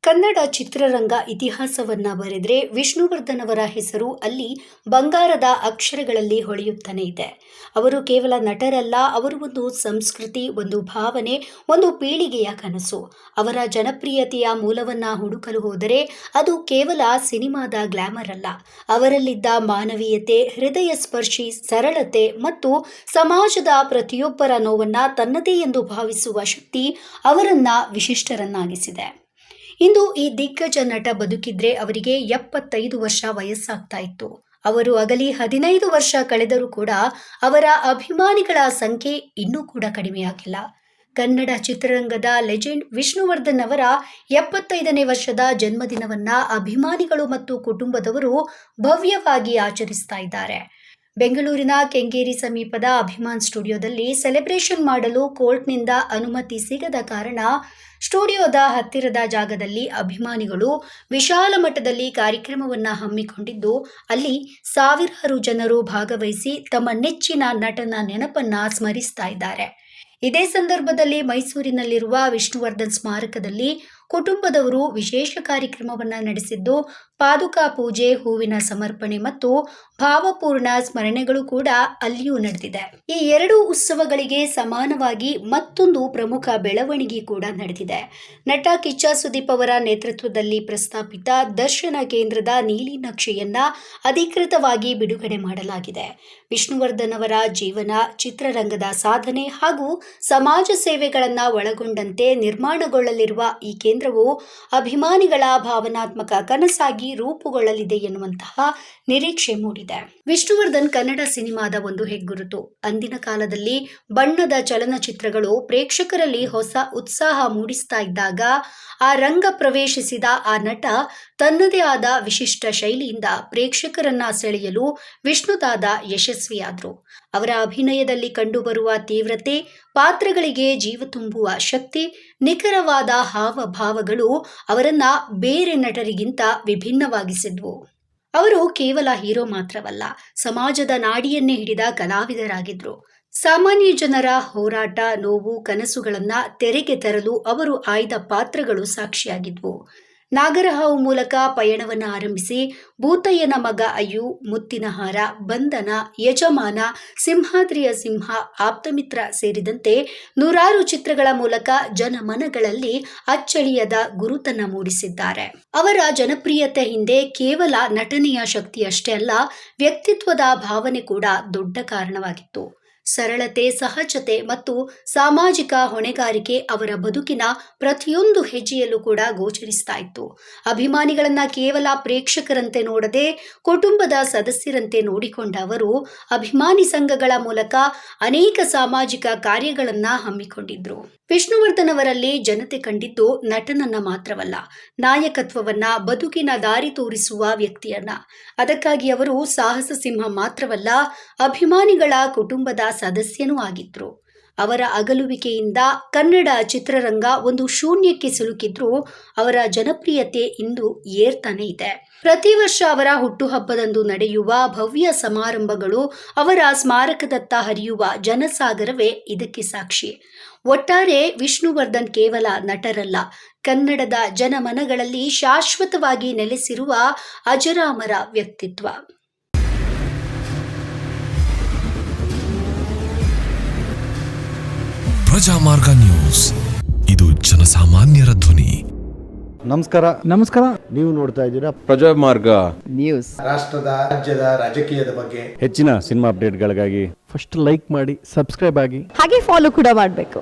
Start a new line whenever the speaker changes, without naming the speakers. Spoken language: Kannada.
ಕನ್ನಡ ಚಿತ್ರರಂಗ ಇತಿಹಾಸವನ್ನ ಬರೆದ್ರೆ ವಿಷ್ಣುವರ್ಧನ್ ಅವರ ಹೆಸರು ಅಲ್ಲಿ ಬಂಗಾರದ ಅಕ್ಷರಗಳಲ್ಲಿ ಹೊಳೆಯುತ್ತಾನೆ ಇದೆ. ಅವರು ಕೇವಲ ನಟರಲ್ಲ, ಅವರು ಒಂದು ಸಂಸ್ಕೃತಿ, ಒಂದು ಭಾವನೆ, ಒಂದು ಪೀಳಿಗೆಯ ಕನಸು. ಅವರ ಜನಪ್ರಿಯತೆಯ ಮೂಲವನ್ನ ಹುಡುಕಲು ಹೋದರೆ ಅದು ಕೇವಲ ಸಿನಿಮಾದ ಗ್ಲಾಮರ್ ಅಲ್ಲ. ಅವರಲ್ಲಿದ್ದ ಮಾನವೀಯತೆ, ಹೃದಯ ಸ್ಪರ್ಶಿ ಸರಳತೆ ಮತ್ತು ಸಮಾಜದ ಪ್ರತಿಯೊಬ್ಬರ ನೋವನ್ನ ತನ್ನದೇ ಎಂದು ಭಾವಿಸುವ ಶಕ್ತಿ ಅವರನ್ನ ವಿಶಿಷ್ಟರನ್ನಾಗಿಸಿದೆ. ಇಂದು ಈ ದಿಗ್ಗಜ ನಟ ಬದುಕಿದ್ರೆ ಅವರಿಗೆ 75 ವರ್ಷ ವಯಸ್ಸಾಗ್ತಾ ಇತ್ತು. ಅವರು ಅಗಲಿ 15 ವರ್ಷ ಕಳೆದರೂ ಕೂಡ ಅವರ ಅಭಿಮಾನಿಗಳ ಸಂಖ್ಯೆ ಇನ್ನೂ ಕೂಡ ಕಡಿಮೆಯಾಗಿಲ್ಲ. ಕನ್ನಡ ಚಿತ್ರರಂಗದ ಲೆಜೆಂಡ್ ವಿಷ್ಣುವರ್ಧನ್ ಅವರ 75ನೇ ವರ್ಷದ ಜನ್ಮದಿನವನ್ನ ಅಭಿಮಾನಿಗಳು ಮತ್ತು ಕುಟುಂಬದವರು ಭವ್ಯವಾಗಿ ಆಚರಿಸ್ತಾ ಇದ್ದಾರೆ. ಬೆಂಗಳೂರಿನ ಕೆಂಗೇರಿ ಸಮೀಪದ ಅಭಿಮಾನ್ ಸ್ಟುಡಿಯೋದಲ್ಲಿ ಸೆಲೆಬ್ರೇಷನ್ ಮಾಡಲು ಕೋರ್ಟ್ನಿಂದ ಅನುಮತಿ ಸಿಗದ ಕಾರಣ ಸ್ಟುಡಿಯೋದ ಹತ್ತಿರದ ಜಾಗದಲ್ಲಿ ಅಭಿಮಾನಿಗಳು ವಿಶಾಲ ಮಟ್ಟದಲ್ಲಿ ಕಾರ್ಯಕ್ರಮವನ್ನು ಹಮ್ಮಿಕೊಂಡಿದ್ದು, ಅಲ್ಲಿ ಸಾವಿರಾರು ಜನರು ಭಾಗವಹಿಸಿ ತಮ್ಮ ನೆಚ್ಚಿನ ನಟನ ನೆನಪನ್ನ ಸ್ಮರಿಸ್ತಾ ಇದ್ದಾರೆ. ಇದೇ ಸಂದರ್ಭದಲ್ಲಿ ಮೈಸೂರಿನಲ್ಲಿರುವ ವಿಷ್ಣುವರ್ಧನ್ ಸ್ಮಾರಕದಲ್ಲಿ ಕುಟುಂಬದವರು ವಿಶೇಷ ಕಾರ್ಯಕ್ರಮವನ್ನು ನಡೆಸಿದ್ದು, ಪಾದುಕಾ ಪೂಜೆ, ಹೂವಿನ ಸಮರ್ಪಣೆ ಮತ್ತು ಭಾವಪೂರ್ಣ ಸ್ಮರಣೆಗಳು ಕೂಡ ಅಲ್ಲಿಯೂ ನಡೆದಿದೆ. ಈ ಎರಡೂ ಉತ್ಸವಗಳಿಗೆ ಸಮಾನವಾಗಿ ಮತ್ತೊಂದು ಪ್ರಮುಖ ಬೆಳವಣಿಗೆ ಕೂಡ ನಡೆದಿದೆ. ನಟ ಕಿಚ್ಚ ಸುದೀಪ್ ಅವರ ನೇತೃತ್ವದಲ್ಲಿ ಪ್ರಸ್ತಾಪಿತ ದರ್ಶನ ಕೇಂದ್ರದ ನೀಲಿ ನಕ್ಷೆಯನ್ನ ಅಧಿಕೃತವಾಗಿ ಬಿಡುಗಡೆ ಮಾಡಲಾಗಿದೆ. ವಿಷ್ಣುವರ್ಧನ್ ಅವರ ಜೀವನ, ಚಿತ್ರರಂಗದ ಸಾಧನೆ ಹಾಗೂ ಸಮಾಜ ಸೇವೆಗಳನ್ನ ಒಳಗೊಂಡಂತೆ ನಿರ್ಮಾಣಗೊಳ್ಳಲಿರುವ ಈ ಕೇಂದ್ರವು ಅಭಿಮಾನಿಗಳ ಭಾವನಾತ್ಮಕ ಕನಸಾಗಿ ರೂಪುಗೊಳ್ಳಲಿದೆ ಎನ್ನುವಂತಹ ನಿರೀಕ್ಷೆ ಮೂಡಿದೆ. ವಿಷ್ಣುವರ್ಧನ್ ಕನ್ನಡ ಸಿನಿಮಾದ ಒಂದು ಹೆಗ್ಗುರುತು. ಅಂದಿನ ಕಾಲದಲ್ಲಿ ಬಣ್ಣದ ಚಲನಚಿತ್ರಗಳು ಪ್ರೇಕ್ಷಕರಲ್ಲಿ ಹೊಸ ಉತ್ಸಾಹ ಮೂಡಿಸ್ತಾ ಇದ್ದಾಗ ಆ ರಂಗ ಪ್ರವೇಶಿಸಿದ ಆ ನಟ ತನ್ನದೇ ಆದ ವಿಶಿಷ್ಟ ಶೈಲಿಯಿಂದ ಪ್ರೇಕ್ಷಕರನ್ನ ಸೆಳೆಯಲು ವಿಷ್ಣುದಾದ ಯಶಸ್ವಿಯಾದರು. ಅವರ ಅಭಿನಯದಲ್ಲಿ ಕಂಡುಬರುವ ತೀವ್ರತೆ, ಪಾತ್ರಗಳಿಗೆ ಜೀವ ತುಂಬುವ ಶಕ್ತಿ, ನಿಖರವಾದ ಹಾವಭಾವಗಳು ಅವರನ್ನ ಬೇರೆ ನಟರಿಗಿಂತ ವಿಭಿನ್ನವಾಗಿಸಿದ್ವು. ಅವರು ಕೇವಲ ಹೀರೋ ಮಾತ್ರವಲ್ಲ, ಸಮಾಜದ ನಾಡಿಯನ್ನೇ ಹಿಡಿದ ಕಲಾವಿದರಾಗಿದ್ರು. ಸಾಮಾನ್ಯ ಜನರ ಹೋರಾಟ, ನೋವು, ಕನಸುಗಳನ್ನ ತೆರೆಗೆ ತರಲು ಅವರು ಆಯ್ದ ಪಾತ್ರಗಳು ಸಾಕ್ಷಿಯಾಗಿದ್ವು. ನಾಗರಹಾವು ಮೂಲಕ ಪಯಣವನ್ನು ಆರಂಭಿಸಿ ಭೂತಯ್ಯನ ಮಗ ಅಯ್ಯು, ಮುತ್ತಿನ ಹಾರ, ಬಂಧನ, ಯಜಮಾನ, ಸಿಂಹಾದ್ರಿಯ ಸಿಂಹ, ಆಪ್ತಮಿತ್ರ ಸೇರಿದಂತೆ ನೂರಾರು ಚಿತ್ರಗಳ ಮೂಲಕ ಜನಮನಗಳಲ್ಲಿ ಅಚ್ಚಳಿಯದ ಗುರುತನ್ನ ಮೂಡಿಸಿದ್ದಾರೆ. ಅವರ ಜನಪ್ರಿಯತೆ ಹಿಂದೆ ಕೇವಲ ನಟನೆಯ ಶಕ್ತಿಯಷ್ಟೇ ಅಲ್ಲ, ವ್ಯಕ್ತಿತ್ವದ ಭಾವನೆ ಕೂಡ ದೊಡ್ಡ ಕಾರಣವಾಗಿತ್ತು. ಸರಳತೆ, ಸಹಜತೆ ಮತ್ತು ಸಾಮಾಜಿಕ ಹೊಣೆಗಾರಿಕೆ ಅವರ ಬದುಕಿನ ಪ್ರತಿಯೊಂದು ಹೆಜ್ಜೆಯಲ್ಲೂ ಕೂಡ ಗೋಚರಿಸ್ತಾ ಇತ್ತು. ಅಭಿಮಾನಿಗಳನ್ನ ಕೇವಲ ಪ್ರೇಕ್ಷಕರಂತೆ ನೋಡದೆ ಕುಟುಂಬದ ಸದಸ್ಯರಂತೆ ನೋಡಿಕೊಂಡ ಅವರು ಅಭಿಮಾನಿ ಸಂಘಗಳ ಮೂಲಕ ಅನೇಕ ಸಾಮಾಜಿಕ ಕಾರ್ಯಗಳನ್ನ ಹಮ್ಮಿಕೊಂಡಿದ್ರು. ವಿಷ್ಣುವರ್ಧನ್ ಅವರಲ್ಲಿ ಜನತೆ ಕಂಡಿದ್ದು ನಟನನ್ನ ಮಾತ್ರವಲ್ಲ, ನಾಯಕತ್ವವನ್ನ, ಬದುಕಿನ ದಾರಿ ತೋರಿಸುವ ವ್ಯಕ್ತಿಯನ್ನ. ಅದಕ್ಕಾಗಿ ಅವರು ಸಾಹಸ ಸಿಂಹ ಮಾತ್ರವಲ್ಲ, ಅಭಿಮಾನಿಗಳ ಕುಟುಂಬದ ಸದಸ್ಯನೂ ಆಗಿದ್ರು. ಅವರ ಅಗಲುವಿಕೆಯಿಂದ ಕನ್ನಡ ಚಿತ್ರರಂಗ ಒಂದು ಶೂನ್ಯಕ್ಕೆ ಸಿಲುಕಿದ್ರೂ ಅವರ ಜನಪ್ರಿಯತೆ ಇಂದು ಏರ್ತಾನೆ ಇದೆ. ಪ್ರತಿ ವರ್ಷ ಅವರ ಹುಟ್ಟುಹಬ್ಬದಂದು ನಡೆಯುವ ಭವ್ಯ ಸಮಾರಂಭಗಳು, ಅವರ ಸ್ಮಾರಕದತ್ತ ಹರಿಯುವ ಜನಸಾಗರವೇ ಇದಕ್ಕೆ ಸಾಕ್ಷಿ. ಒಟ್ಟಾರೆ ವಿಷ್ಣುವರ್ಧನ್ ಕೇವಲ ನಟರಲ್ಲ, ಕನ್ನಡದ ಜನಮನಗಳಲ್ಲಿ ಶಾಶ್ವತವಾಗಿ ನೆಲೆಸಿರುವ ಅಜರಾಮರ ವ್ಯಕ್ತಿತ್ವ.
ಪ್ರಜಾಮಾರ್ಗ ನ್ಯೂಸ್, ಇದು ಜನಸಾಮಾನ್ಯರ ಧ್ವನಿ.
ನಮಸ್ಕಾರ.
ನೀವು ನೋಡ್ತಾ ಇದ್ದೀರಾ
ಪ್ರಜಾಮಾರ್ಗ
ನ್ಯೂಸ್.
ರಾಷ್ಟ್ರದ, ರಾಜ್ಯದ, ರಾಜಕೀಯದ ಬಗ್ಗೆ
ಹೆಚ್ಚಿನ ಸಿನಿಮಾ ಅಪ್ಡೇಟ್ಗಳಿಗಾಗಿ
ಫಸ್ಟ್ ಲೈಕ್ ಮಾಡಿ, ಸಬ್ಸ್ಕ್ರೈಬ್ ಆಗಿ, ಹಾಗೆ ಫಾಲೋ ಕೂಡ ಮಾಡಬೇಕು.